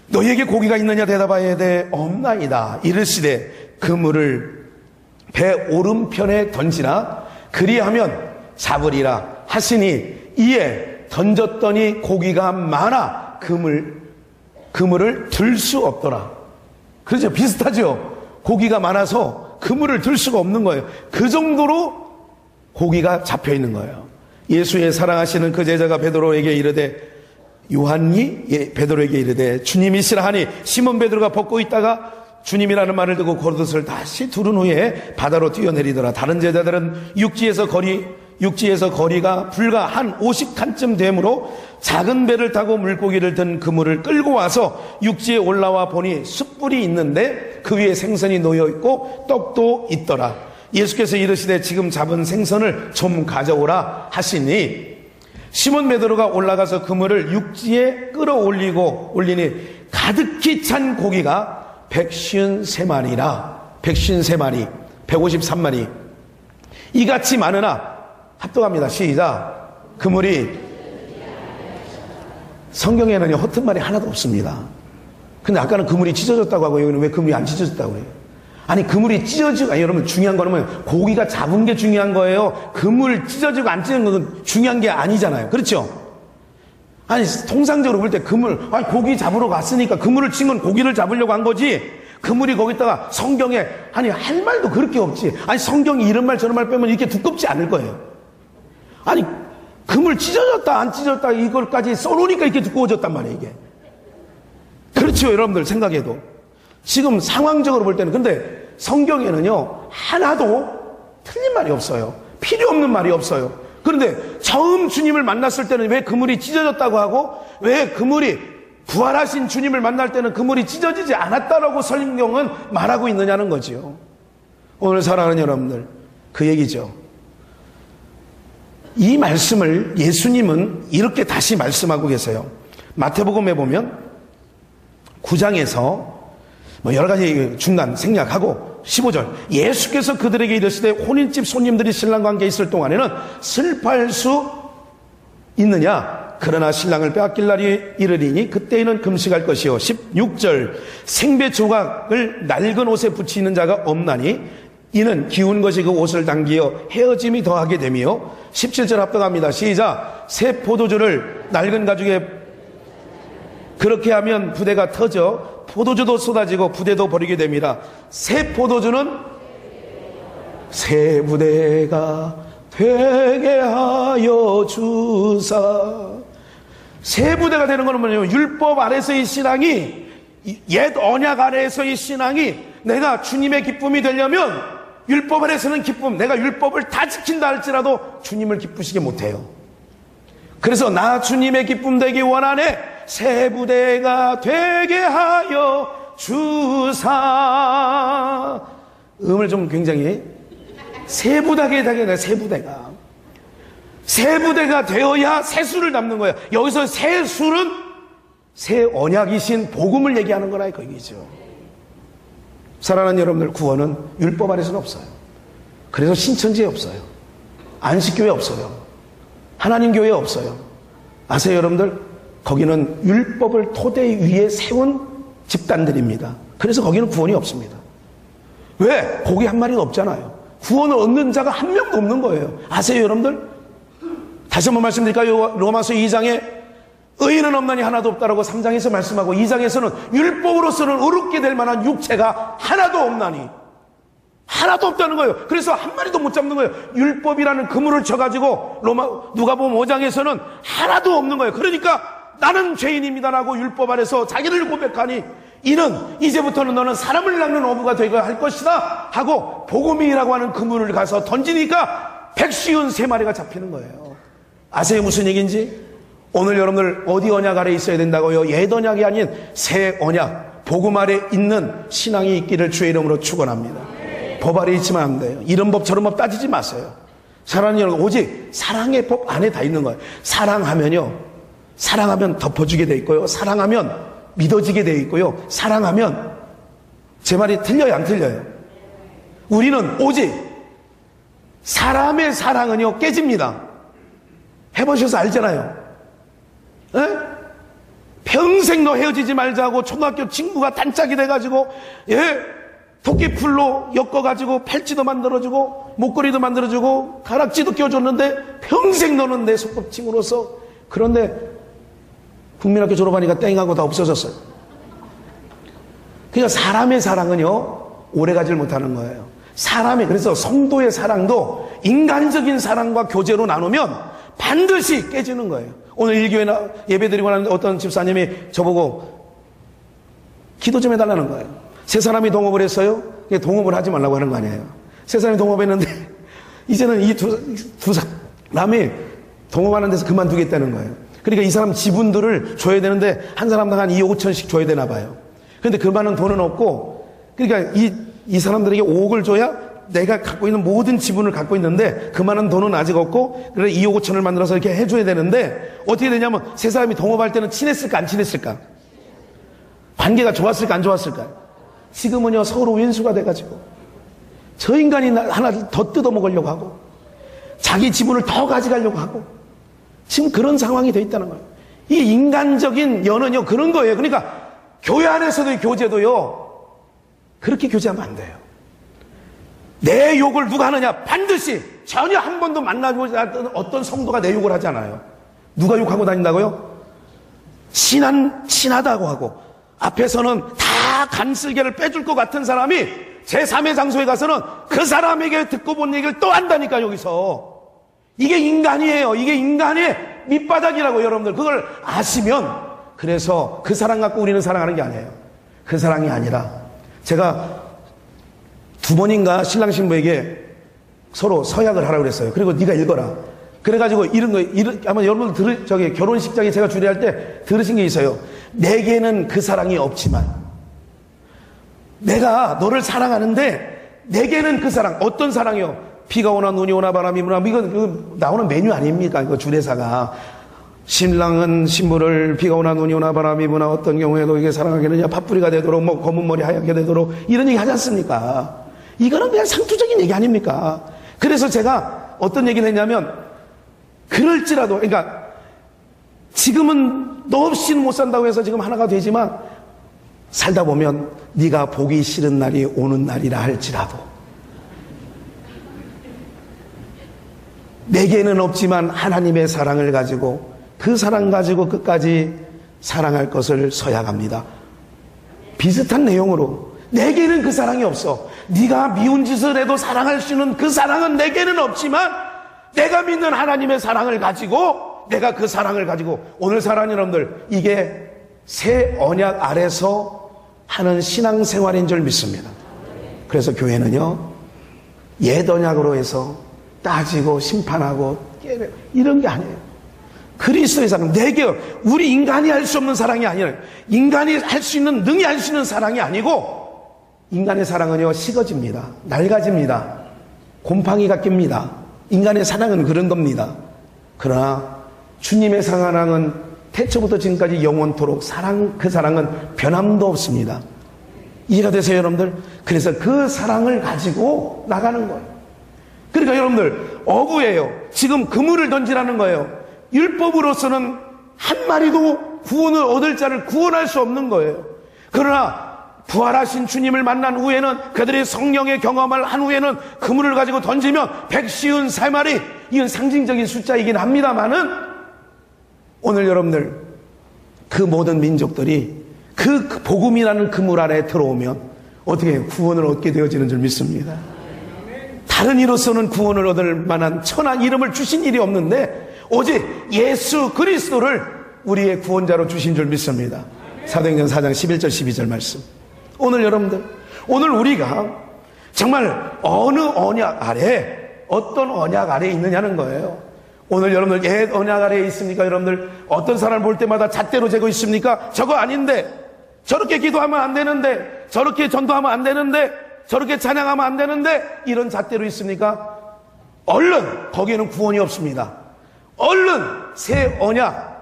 너희에게 고기가 있느냐 대답하여 되 없나이다. 이르시되 그물을 배 오른편에 던지라. 그리하면 잡으리라 하시니 이에 던졌더니 고기가 많아 그물을 들 수 없더라. 그렇죠? 비슷하죠? 고기가 많아서 그물을 들 수가 없는 거예요. 그 정도로 고기가 잡혀 있는 거예요. 예수의 사랑하시는 그 제자가 베드로에게 이르되, 요한이 베드로에게 이르되 주님이시라 하니 시몬 베드로가 벗고 있다가 주님이라는 말을 듣고 겉옷을 다시 두른 후에 바다로 뛰어내리더라. 다른 제자들은 육지에서 거리가 불과 한 50칸쯤 되므로 작은 배를 타고 물고기를 든 그물을 끌고 와서 육지에 올라와 보니 숯불이 있는데 그 위에 생선이 놓여 있고 떡도 있더라. 예수께서 이르시되 지금 잡은 생선을 좀 가져오라 하시니 시몬 베드로가 올라가서 그물을 육지에 올리니 가득히 찬 고기가 153마리라. 153마리, 153마리 이같이 많으나 합독합니다. 시작. 그물이, 성경에는 허튼 말이 하나도 없습니다. 근데 아까는 그물이 찢어졌다고 하고 여기는 왜 그물이 안 찢어졌다고 해요? 아니 그물이 찢어지고, 여러분 중요한 거는 뭐예요? 고기가 잡은 게 중요한 거예요. 그물 찢어지고 안 찢어진 건 중요한 게 아니잖아요. 그렇죠? 아니, 통상적으로 볼 때 그물, 아니, 고기 잡으러 갔으니까 그물을 친 건 고기를 잡으려고 한 거지. 그물이 거기다가 성경에, 아니, 할 말도 그렇게 없지. 아니, 성경이 이런 말 저런 말 빼면 이렇게 두껍지 않을 거예요. 아니, 그물 찢어졌다, 안 찢어졌다, 이걸까지 써놓으니까 이렇게 두꺼워졌단 말이에요, 이게. 그렇죠, 여러분들 생각해도. 지금 상황적으로 볼 때는, 근데 성경에는요, 하나도 틀린 말이 없어요. 필요 없는 말이 없어요. 그런데 처음 주님을 만났을 때는 왜 그물이 찢어졌다고 하고, 왜 그물이 부활하신 주님을 만날 때는 그물이 찢어지지 않았다라고 성경은 말하고 있느냐는 거지요. 오늘 사랑하는 여러분들, 그 얘기죠. 이 말씀을 예수님은 이렇게 다시 말씀하고 계세요. 마태복음에 보면 9장에서 여러 가지 중간 생략하고 15절, 예수께서 그들에게 이르시되 혼인집 손님들이 신랑과 함께 있을 동안에는 슬퍼할 수 있느냐? 그러나 신랑을 빼앗길 날이 이르리니 그때에는 금식할 것이요. 16절, 생배 조각을 낡은 옷에 붙이는 자가 없나니 이는 기운 것이 그 옷을 당기어 헤어짐이 더하게 되며, 17절 합독합니다. 시작. 새 포도주를 낡은 가죽에 그렇게 하면 부대가 터져 포도주도 쏟아지고 부대도 버리게 됩니다. 새 포도주는 새 부대가 되게 하여 주사. 새 부대가 되는 것은 뭐냐면, 율법 아래서의 신앙이, 옛 언약 아래에서의 신앙이 내가 주님의 기쁨이 되려면 율법 아래서는 기쁨, 내가 율법을 다 지킨다 할지라도 주님을 기쁘시게 못해요. 그래서 나 주님의 기쁨 되기 원하네, 새 부대가 되게 하여 주사. 음을 좀 굉장히, 새 부대가 되게 돼. 새 부대가 되어야 새 수를 담는 거예요. 여기서 새 수는 새 언약이신 복음을 얘기하는 거라 그 얘기죠. 사랑하는 여러분들, 구원은 율법 아래서는 없어요. 그래서 신천지에 없어요. 안식교회 없어요. 하나님 교회 없어요. 아세요, 여러분들? 거기는 율법을 토대 위에 세운 집단들입니다. 그래서 거기는 구원이 없습니다. 왜? 고기 한 마리도 없잖아요. 구원을 얻는 자가 한 명도 없는 거예요. 아세요, 여러분들? 다시 한번 말씀드릴까요? 로마서 2장에 의인은 없나니 하나도 없다라고 3장에서 말씀하고, 2장에서는 율법으로서는 의롭게 될 만한 육체가 하나도 없나니, 하나도 없다는 거예요. 그래서 한 마리도 못 잡는 거예요. 율법이라는 그물을 쳐가지고 누가복음 5장에서는 하나도 없는 거예요. 그러니까 나는 죄인입니다라고 율법 아래서 자기를 고백하니, 이는 이제부터는 너는 사람을 낚는 어부가 되게 할 것이다 하고 복음이라고 하는 그물을 가서 던지니까 153마리가 잡히는 거예요. 아세요, 무슨 얘기인지? 오늘 여러분들 어디 언약 아래 있어야 된다고요? 옛 언약이 아닌 새 언약, 복음 아래 있는 신앙이 있기를 주의 이름으로 축원합니다. 법 아래 있지만 안 돼요. 이런 법 저런 법 따지지 마세요. 사랑하는 여러분, 오직 사랑의 법 안에 다 있는 거예요. 사랑하면요, 사랑하면 덮어주게 돼 있고요, 사랑하면 믿어지게 돼 있고요, 사랑하면, 제 말이 틀려요, 안 틀려요? 우리는 오직 사람의 사랑은요 깨집니다. 해보셔서 알잖아요. 에? 평생 너 헤어지지 말자고 초등학교 친구가 단짝이 돼가지고, 도끼풀로 엮어가지고 팔찌도 만들어주고 목걸이도 만들어주고 가락지도 껴줬는데 평생 너는 내 소꿉친구로서, 그런데 국민학교 졸업하니까 땡하고 다 없어졌어요. 그러니까 사람의 사랑은요 오래가질 못하는 거예요. 그래서 성도의 사랑도 인간적인 사랑과 교제로 나누면 반드시 깨지는 거예요. 오늘 일교회 예배드리고 나는데 어떤 집사님이 저보고 기도 좀 해달라는 거예요. 세 사람이 동업을 했어요. 동업을 하지 말라고 하는 거 아니에요. 세 사람이 동업했는데 이제는 이 두 사람이 동업하는 데서 그만두겠다는 거예요. 그러니까 이 사람 지분들을 줘야 되는데 한 사람당 한 2억 5천씩 줘야 되나 봐요. 그런데 그 많은 돈은 없고, 그러니까 이 사람들에게 5억을 줘야 내가 갖고 있는 모든 지분을 갖고 있는데 그 많은 돈은 아직 없고, 그래 2억 5천을 만들어서 이렇게 해줘야 되는데, 어떻게 되냐면 세 사람이 동업할 때는 친했을까 안 친했을까? 관계가 좋았을까 안 좋았을까? 지금은요 서로 윈수가 돼가지고 저 인간이 하나 더 뜯어먹으려고 하고 자기 지분을 더 가져가려고 하고, 지금 그런 상황이 돼 있다는 거예요. 이 인간적인 연은요 그런 거예요. 그러니까 교회 안에서도 교제도요 그렇게 교제하면 안 돼요. 내 욕을 누가 하느냐? 반드시 전혀 한 번도 만나보지 않았던 어떤 성도가 내 욕을 하지 않아요. 누가 욕하고 다닌다고요? 친하다고 하고 앞에서는 다 간슬개를 빼줄 것 같은 사람이 제3의 장소에 가서는 그 사람에게 듣고 본 얘기를 또 한다니까. 여기서 이게 인간이에요. 이게 인간의 밑바닥이라고. 여러분들 그걸 아시면, 그래서 그 사랑 갖고 우리는 사랑하는 게 아니에요. 그 사랑이 아니라, 제가 2번인가 신랑 신부에게 서로 서약을 하라고 그랬어요. 그리고 네가 읽어라. 그래가지고 이런 거, 아마 여러분들 결혼식장에 제가 주례할 때 들으신 게 있어요. 내게는 그 사랑이 없지만, 내가 너를 사랑하는데 내게는 그 사랑. 어떤 사랑이요? 비가 오나 눈이 오나 바람이 부나, 이거 나오는 메뉴 아닙니까? 이거 주례사가. 신랑은 신부를 비가 오나 눈이 오나 바람이 부나 어떤 경우에도 이게 사랑하겠느냐, 팥뿌리가 되도록 뭐 검은 머리 하얗게 되도록, 이런 얘기 하지 않습니까? 이거는 그냥 상투적인 얘기 아닙니까? 그래서 제가 어떤 얘기를 했냐면, 그럴지라도, 그러니까 지금은 너 없이는 못 산다고 해서 지금 하나가 되지만, 살다 보면 네가 보기 싫은 날이 오는 날이라 할지라도 내게는 없지만 하나님의 사랑을 가지고, 그 사랑 가지고 끝까지 사랑할 것을 서약합니다. 비슷한 내용으로, 내게는 그 사랑이 없어. 네가 미운 짓을 해도 사랑할 수 있는 그 사랑은 내게는 없지만, 내가 믿는 하나님의 사랑을 가지고, 내가 그 사랑을 가지고, 오늘 사랑하는 여러분들, 이게 새 언약 아래서 하는 신앙생활인 줄 믿습니다. 그래서 교회는요, 옛 언약으로 해서 따지고 심판하고 이런 게 아니에요. 그리스도의 사랑, 내게, 우리 인간이 할 수 없는 사랑이 아니라, 인간이 할 수 있는, 능히 할 수 있는 사랑이 아니고, 인간의 사랑은요 식어집니다. 낡아집니다. 곰팡이가 낍니다. 인간의 사랑은 그런 겁니다. 그러나 주님의 사랑은 태초부터 지금까지 영원토록 그 사랑은 변함도 없습니다. 이해가 되세요, 여러분들? 그래서 그 사랑을 가지고 나가는 거예요. 그러니까 여러분들, 어구예요. 지금 그물을 던지라는 거예요. 율법으로서는 한 마리도 구원을 얻을 자를 구원할 수 없는 거예요. 그러나 부활하신 주님을 만난 후에는, 그들의 성령의 경험을 한 후에는 그물을 가지고 던지면 153마리, 이건 상징적인 숫자이긴 합니다만은, 오늘 여러분들 그 모든 민족들이 그 복음이라는 그물 안에 들어오면 어떻게 해요? 구원을 얻게 되어지는 줄 믿습니다. 다른 이로서는 구원을 얻을 만한 천한 이름을 주신 일이 없는데, 오직 예수 그리스도를 우리의 구원자로 주신 줄 믿습니다. 사도행전 4장 11절 12절 말씀. 오늘 여러분들, 오늘 우리가 정말 어느 언약 아래, 어떤 언약 아래에 있느냐는 거예요. 오늘 여러분들 옛 언약 아래에 있습니까? 여러분들 어떤 사람을 볼 때마다 잣대로 재고 있습니까? 저거 아닌데, 저렇게 기도하면 안 되는데, 저렇게 전도하면 안 되는데, 저렇게 찬양하면 안 되는데, 이런 잣대로 있습니까? 얼른 거기에는 구원이 없습니다. 얼른 새 언약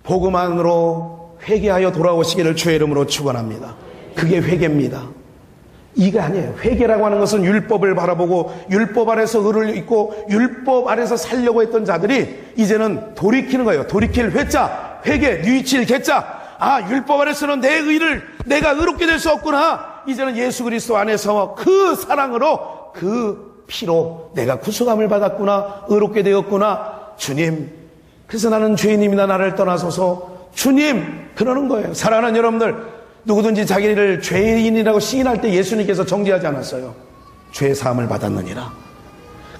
복음 안으로 회개하여 돌아오시기를 주의 이름으로 축원합니다. 그게 회개입니다. 이게 아니에요. 회개라고 하는 것은 율법을 바라보고 율법 아래서 의를 잊고 율법 아래서 살려고 했던 자들이 이제는 돌이키는 거예요. 돌이킬 회자, 회개, 뉘칠 개자. 아, 율법 아래서는 내 의를, 내가 의롭게 될 수 없구나. 이제는 예수 그리스도 안에서 그 사랑으로, 그 피로 내가 구속함을 받았구나, 의롭게 되었구나. 주님, 그래서 나는 죄인입니다. 나를 떠나소서. 주님, 그러는 거예요. 사랑하는 여러분들, 누구든지 자기를 죄인이라고 시인할 때 예수님께서 정죄하지 않았어요. 죄 사함을 받았느니라.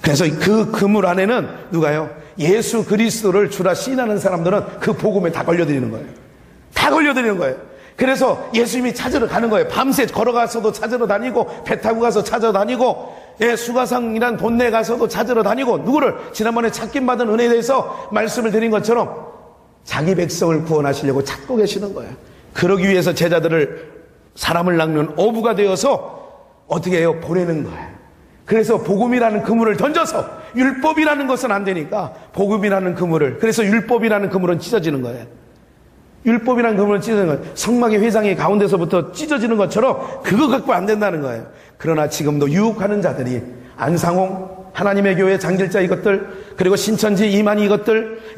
그래서 그 그물 안에는 누가요? 예수 그리스도를 주라 시인하는 사람들은 그 복음에 다 걸려드리는 거예요. 다 걸려드리는 거예요. 그래서 예수님이 찾으러 가는 거예요. 밤새 걸어가서도 찾으러 다니고, 배 타고 가서 찾아다니고, 수가상이란 돈내 가서도 찾으러 다니고, 누구를 지난번에 찾긴 받은 은혜에 대해서 말씀을 드린 것처럼 자기 백성을 구원하시려고 찾고 계시는 거예요. 그러기 위해서 제자들을, 사람을 낚는 어부가 되어서 어떻게 해요? 보내는 거예요. 그래서 복음이라는 그물을 던져서, 율법이라는 것은 안 되니까 복음이라는 그물을, 그래서 율법이라는 그물은 찢어지는 거예요. 율법이라는 그물은 찢어지는 거예요. 성막의 회장이 가운데서부터 찢어지는 것처럼 그거 갖고 안 된다는 거예요. 그러나 지금도 유혹하는 자들이, 안상홍, 하나님의 교회 장길자 이것들, 그리고 신천지 이만희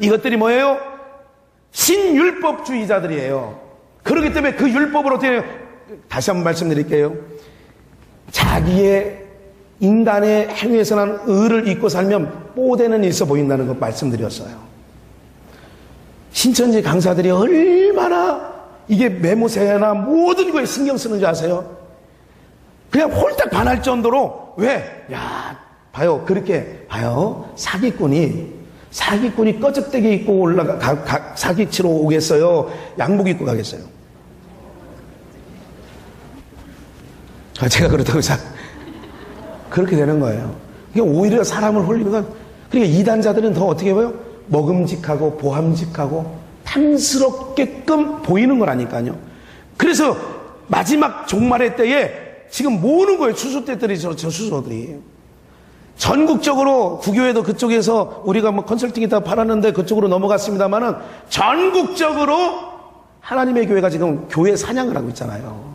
이것들이 뭐예요? 신율법주의자들이에요. 그렇기 때문에 그 율법으로 어떻게 해요? 다시 한번 말씀드릴게요. 자기의 인간의 행위에서 난 의를 잊고 살면 뽀대는 있어 보인다는 거 말씀드렸어요. 신천지 강사들이 얼마나 이게 메모세나 모든 거에 신경 쓰는 줄 아세요? 그냥 홀딱 반할 정도로. 왜? 야, 봐요. 그렇게 봐요. 사기꾼이 꺼적대기 입고 사기치러 오겠어요? 양복 입고 가겠어요? 제가 그렇다고 그렇게 되는 거예요. 그러니까 오히려 사람을 홀리는 건, 그러니까 이단자들은 더 어떻게 보여? 먹음직하고 보함직하고 탐스럽게끔 보이는 거라니까요. 그래서 마지막 종말의 때에 지금 모으는 거예요. 추수대들이 저 수소들이. 전국적으로 구교회도 그쪽에서 우리가 뭐 컨설팅 다 팔았는데 그쪽으로 넘어갔습니다만은 전국적으로 하나님의 교회가 지금 교회 사냥을 하고 있잖아요.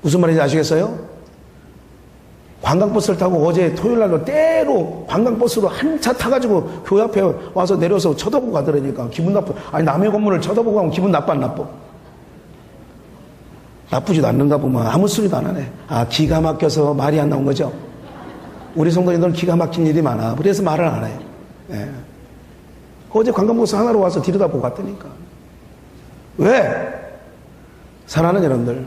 무슨 말인지 아시겠어요? 관광버스를 타고 어제 토요일날로 때로 관광버스로 한 차 타가지고 교회 앞에 와서 내려서 쳐다보고 가더라니까 기분 나빠. 아니 남의 건물을 쳐다보고 가면 기분 나빠 안 나빠? 나쁘지도 않는가 보면 아무 소리도 안 하네. 아, 기가 막혀서 말이 안 나온 거죠? 우리 성도님들은 기가 막힌 일이 많아. 그래서 말을 안 해. 예. 어제 관광버스 하나로 와서 들여다보고 갔다니까. 왜? 사랑하는 여러분들,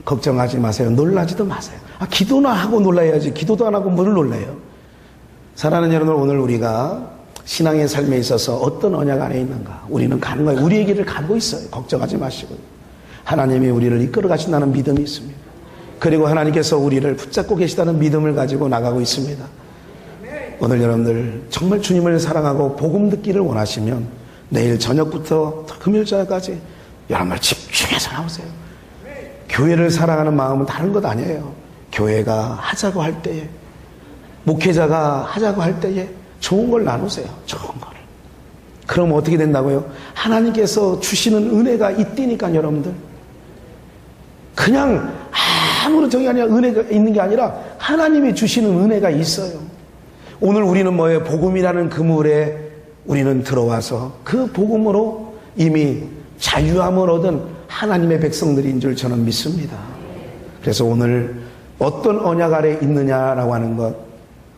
걱정하지 마세요. 놀라지도 마세요. 아, 기도나 하고 놀라야지. 기도도 안 하고 뭘 놀라요? 사랑하는 여러분들, 오늘 우리가 신앙의 삶에 있어서 어떤 언약 안에 있는가? 우리는 가는 거예요. 우리의 길을 가고 있어요. 걱정하지 마시고요. 하나님이 우리를 이끌어 가신다는 믿음이 있습니다. 그리고 하나님께서 우리를 붙잡고 계시다는 믿음을 가지고 나가고 있습니다. 오늘 여러분들 정말 주님을 사랑하고 복음 듣기를 원하시면 내일 저녁부터 금요일 저녁까지 여러분들 집중해서 나오세요. 교회를 사랑하는 마음은 다른 것 아니에요. 교회가 하자고 할 때에, 목회자가 하자고 할 때에 좋은 걸 나누세요. 좋은 걸. 그럼 어떻게 된다고요? 하나님께서 주시는 은혜가 있다니까. 여러분들 그냥 아무런 정이 아니라 은혜가 있는 게 아니라 하나님이 주시는 은혜가 있어요. 오늘 우리는 뭐예요? 복음이라는 그물에 우리는 들어와서 그 복음으로 이미 자유함을 얻은 하나님의 백성들인 줄 저는 믿습니다. 그래서 오늘 어떤 언약 아래 있느냐라고 하는 것,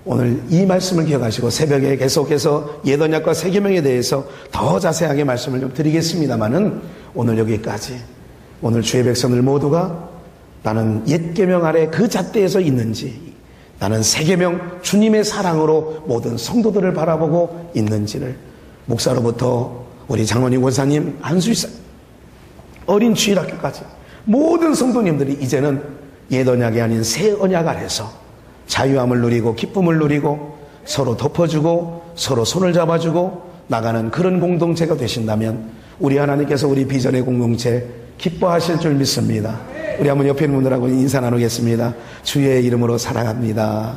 오늘 이 말씀을 기억하시고 새벽에 계속해서 옛 언약과 새 계명에 대해서 더 자세하게 말씀을 좀 드리겠습니다만은 오늘 여기까지. 오늘 주의 백성들 모두가 나는 옛 계명 아래 그 잣대에서 있는지, 나는 새 계명 주님의 사랑으로 모든 성도들을 바라보고 있는지를 목사로부터 우리 장로님, 원사님, 한수이사, 어린 주일학교까지 모든 성도님들이 이제는 옛 언약이 아닌 새 언약 아래서 자유함을 누리고 기쁨을 누리고 서로 덮어주고 서로 손을 잡아주고 나가는 그런 공동체가 되신다면 우리 하나님께서 우리 비전의 공동체 기뻐하실 줄 믿습니다. 우리 한번 옆에 있는 분들하고 인사 나누겠습니다. 주의 이름으로 사랑합니다.